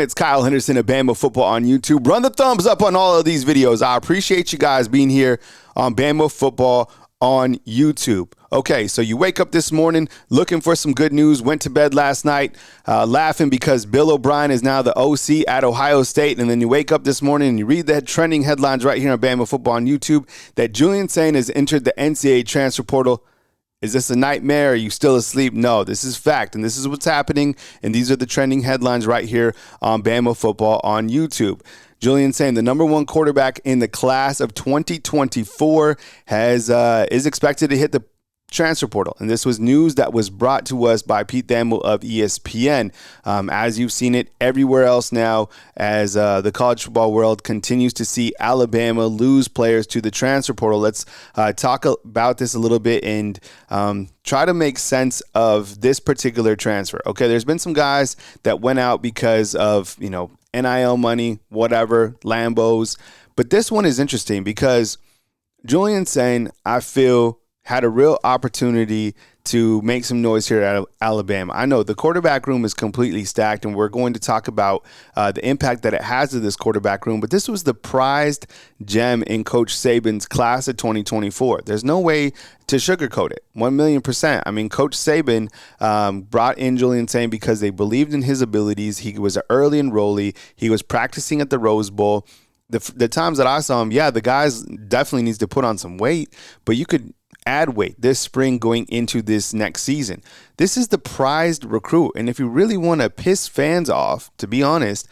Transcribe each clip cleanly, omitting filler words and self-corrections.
It's Kyle Henderson of Bama Football on YouTube. Run the thumbs up on all of these videos. I appreciate you guys being here on Bama Football on YouTube. Okay, so you wake up this morning looking for some good news, went to bed last night laughing because Bill O'Brien is now the OC at Ohio State, and then you wake up this morning and you read the trending headlines right here on Bama Football on YouTube that Julian Saying has entered the NCAA Transfer Portal. Is this a nightmare? Are you still asleep? No, this is fact, and this is what's happening, and these are the trending headlines right here on Bama Football on YouTube. Julian Saying, the number one quarterback in the class of 2024, is expected to hit the transfer portal, and this was news that was brought to us by Pete Thamel of ESPN. As you've seen it everywhere else now, as the college football world continues to see Alabama lose players to the transfer portal. Let's talk about this a little bit and try to make sense of this particular transfer. Okay, there's been some guys that went out because of, NIL money, whatever, Lambos, but this one is interesting because Julian Saying, I feel, had a real opportunity to make some noise here at Alabama. I know the quarterback room is completely stacked, and we're going to talk about the impact that it has to this quarterback room, but this was the prized gem in Coach Saban's class of 2024. There's no way to sugarcoat it, 1,000,000%. I mean, Coach Saban brought in Julian Saying because they believed in his abilities. He was an early enrollee. He was practicing at the Rose Bowl. The times that I saw him, the guy's definitely needs to put on some weight, but you could add weight this spring going into this next season. This is the prized recruit. And if you really want to piss fans off, to be honest,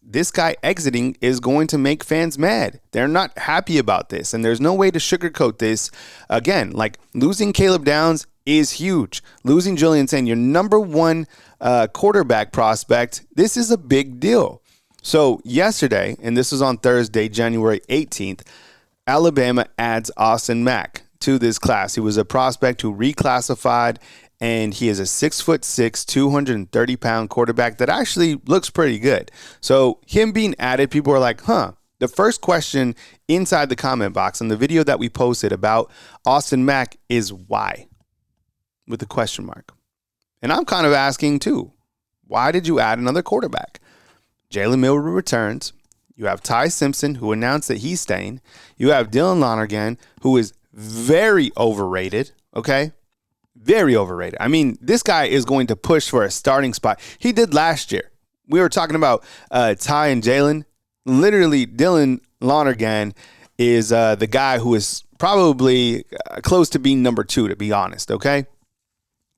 this guy exiting is going to make fans mad. They're not happy about this. And there's no way to sugarcoat this. Again, like losing Caleb Downs is huge. Losing Julian Saying, your number one quarterback prospect, this is a big deal. So yesterday, and this was on Thursday, January 18th, Alabama adds Austin Mack to this class. He was a prospect who reclassified, and he is a 6'6", 230-pound quarterback that actually looks pretty good. So him being added, people are like, The first question inside the comment box on the video that we posted about Austin Mack is why? With a question mark. And I'm kind of asking too, why did you add another quarterback? Jalen Milroe returns. You have Ty Simpson, who announced that he's staying. You have Dylan Lonergan, who is very overrated, okay? Very overrated. I mean, this guy is going to push for a starting spot. He did last year. We were talking about Ty and Jalen. Literally, Dylan Lonergan is the guy who is probably close to being number 2, to be honest, okay?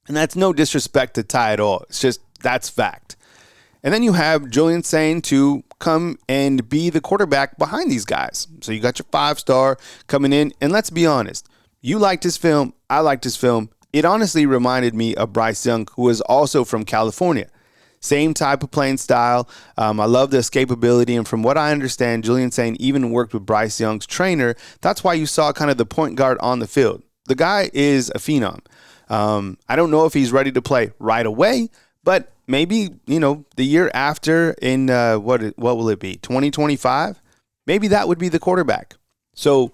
And that's no disrespect to Ty at all. It's just, that's fact. And then you have Julian Saying to come and be the quarterback behind these guys. So you got your 5-star coming in. And let's be honest, you liked his film. I liked his film. It honestly reminded me of Bryce Young, who is also from California. Same type of playing style. I love the escapability. And from what I understand, Julian Saying even worked with Bryce Young's trainer. That's why you saw kind of the point guard on the field. The guy is a phenom. I don't know if he's ready to play right away, but maybe, the year after in what will it be, 2025? Maybe that would be the quarterback. So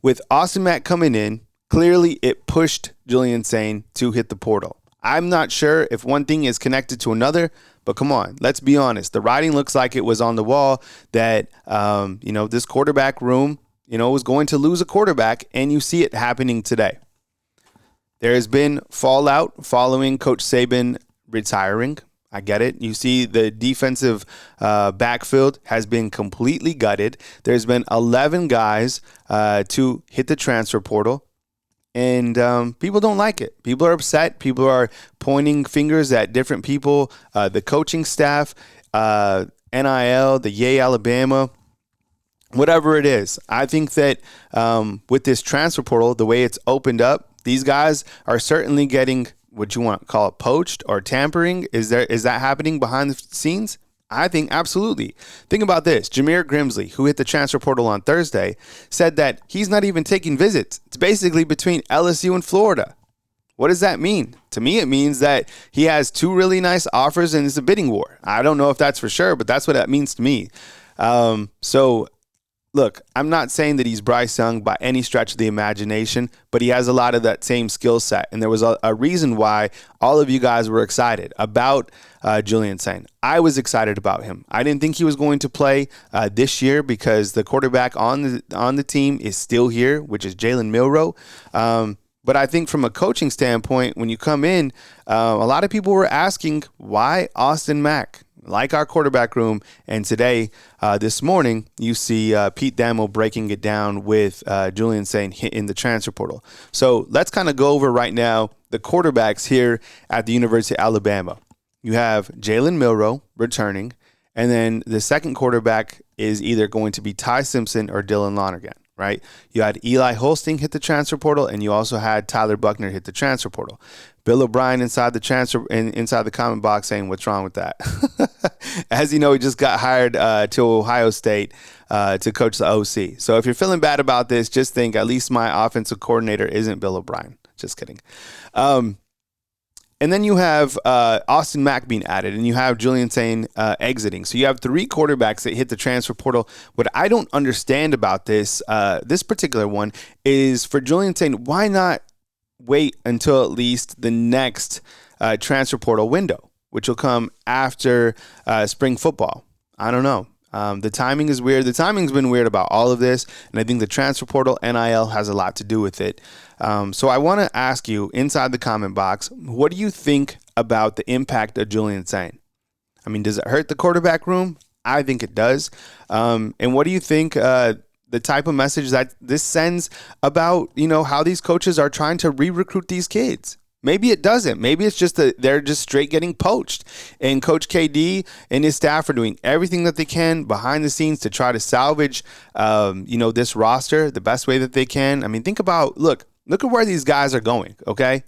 with Austin Mack coming in, clearly it pushed Julian Saying to hit the portal. I'm not sure if one thing is connected to another, but come on, let's be honest. The writing looks like it was on the wall that, this quarterback room, was going to lose a quarterback, and you see it happening today. There has been fallout following Coach Saban retiring. I get it. You see the defensive backfield has been completely gutted. There's been 11 guys to hit the transfer portal, and people don't like it. People are upset. People are pointing fingers at different people, the coaching staff, NIL, the Yay Alabama, whatever it is. I think that with this transfer portal, the way it's opened up, these guys are certainly getting what you want to call it, poached or tampering. Is that happening behind the scenes? I think absolutely. Think about this. Jameer Grimsley, who hit the transfer portal on Thursday, said that he's not even taking visits. It's basically between LSU and Florida. What does that mean? To me, it means that he has 2 really nice offers and it's a bidding war. I don't know if that's for sure, but that's what that means to me. So look, I'm not saying that he's Bryce Young by any stretch of the imagination, but he has a lot of that same skill set. And there was a reason why all of you guys were excited about Julian Saying. I was excited about him. I didn't think he was going to play this year because the quarterback on the team is still here, which is Jalen Milroe. But I think from a coaching standpoint, when you come in, a lot of people were asking why Austin Mack, like our quarterback room. And today, this morning, you see Pete Thamel breaking it down with Julian Saying in the transfer portal. So let's kind of go over right now the quarterbacks here at the University of Alabama. You have Jalen Milroe returning, and then the second quarterback is either going to be Ty Simpson or Dylan Lonergan. Right? You had Eli Holsting hit the transfer portal, and you also had Tyler Buckner hit the transfer portal. Bill O'Brien inside the comment box saying, "What's wrong with that?" As you know, he just got hired to Ohio State to coach the OC. So if you're feeling bad about this, just think at least my offensive coordinator isn't Bill O'Brien. Just kidding. And then you have Austin Mack being added, and you have Julian Saying exiting. So you have three quarterbacks that hit the transfer portal. What I don't understand about this particular one is for Julian Saying, why not wait until at least the next transfer portal window, which will come after spring football? I don't know. The timing is weird. The timing's been weird about all of this, and I think the transfer portal, NIL, has a lot to do with it. So I want to ask you inside the comment box, what do you think about the impact of Julian Saying? I mean, does it hurt the quarterback room? I think it does. And what do you think the type of message that this sends about, how these coaches are trying to re-recruit these kids? Maybe it doesn't. Maybe it's just that they're just straight getting poached. And Coach KD and his staff are doing everything that they can behind the scenes to try to salvage, this roster the best way that they can. I mean, look at where these guys are going, okay?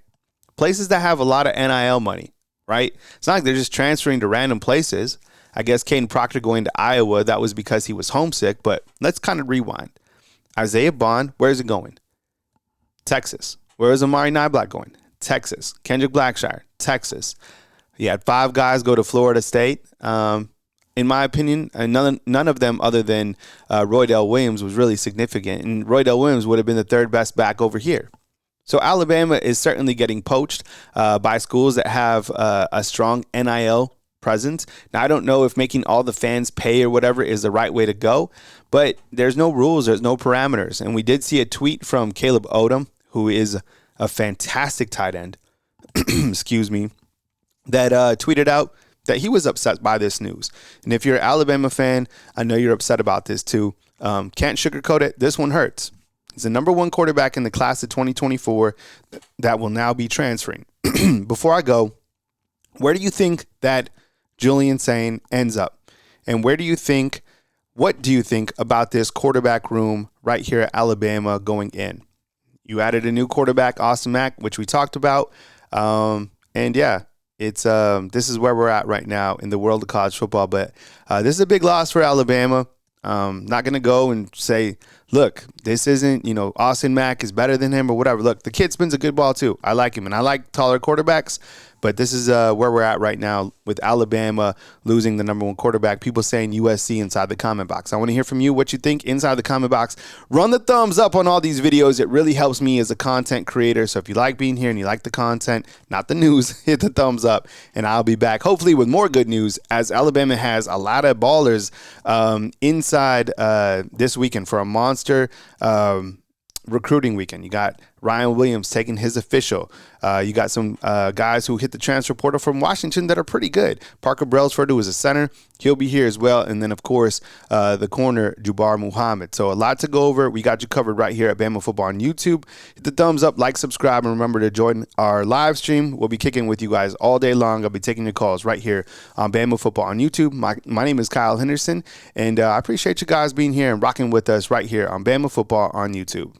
Places that have a lot of NIL money, right? It's not like they're just transferring to random places. I guess Caden Proctor going to Iowa, that was because he was homesick. But let's kind of rewind. Isaiah Bond, where's it going? Texas. Where is Amari Niblack going? Texas. Kendrick Blackshire, Texas. He had 5 guys go to Florida State. In my opinion, none of them other than Roydell Williams was really significant. And Roydell Williams would have been the third best back over here. So Alabama is certainly getting poached by schools that have a strong NIL presence. Now, I don't know if making all the fans pay or whatever is the right way to go, but there's no rules, there's no parameters. And we did see a tweet from Caleb Odom, who is a fantastic tight end, excuse me, that tweeted out that he was upset by this news. And if you're an Alabama fan, I know you're upset about this too. Can't sugarcoat it. This one hurts. He's the number 1 quarterback in the class of 2024 that will now be transferring. Before I go, where do you think that Julian Saying ends up? And what do you think about this quarterback room right here at Alabama going in? You added a new quarterback, Austin Mack, which we talked about. And yeah, it's this is where we're at right now in the world of college football. But this is a big loss for Alabama. Not going to go and say, look, this isn't, Austin Mack is better than him or whatever. Look, the kid spins a good ball too. I like him, and I like taller quarterbacks. But this is where we're at right now with Alabama losing the number 1 quarterback. People saying USC inside the comment box. I want to hear from you what you think inside the comment box. Run the thumbs up on all these videos. It really helps me as a content creator. So if you like being here and you like the content, not the news, hit the thumbs up. And I'll be back hopefully with more good news as Alabama has a lot of ballers inside this weekend for a monster recruiting weekend. You got Ryan Williams taking his official. You got some guys who hit the transfer portal from Washington that are pretty good. Parker Brailsford, who is a center, he'll be here as well. And then, of course, the corner, Jabbar Muhammad. So a lot to go over. We got you covered right here at Bama Football on YouTube. Hit the thumbs up, like, subscribe, and remember to join our live stream. We'll be kicking with you guys all day long. I'll be taking your calls right here on Bama Football on YouTube. My name is Kyle Henderson, and I appreciate you guys being here and rocking with us right here on Bama Football on YouTube.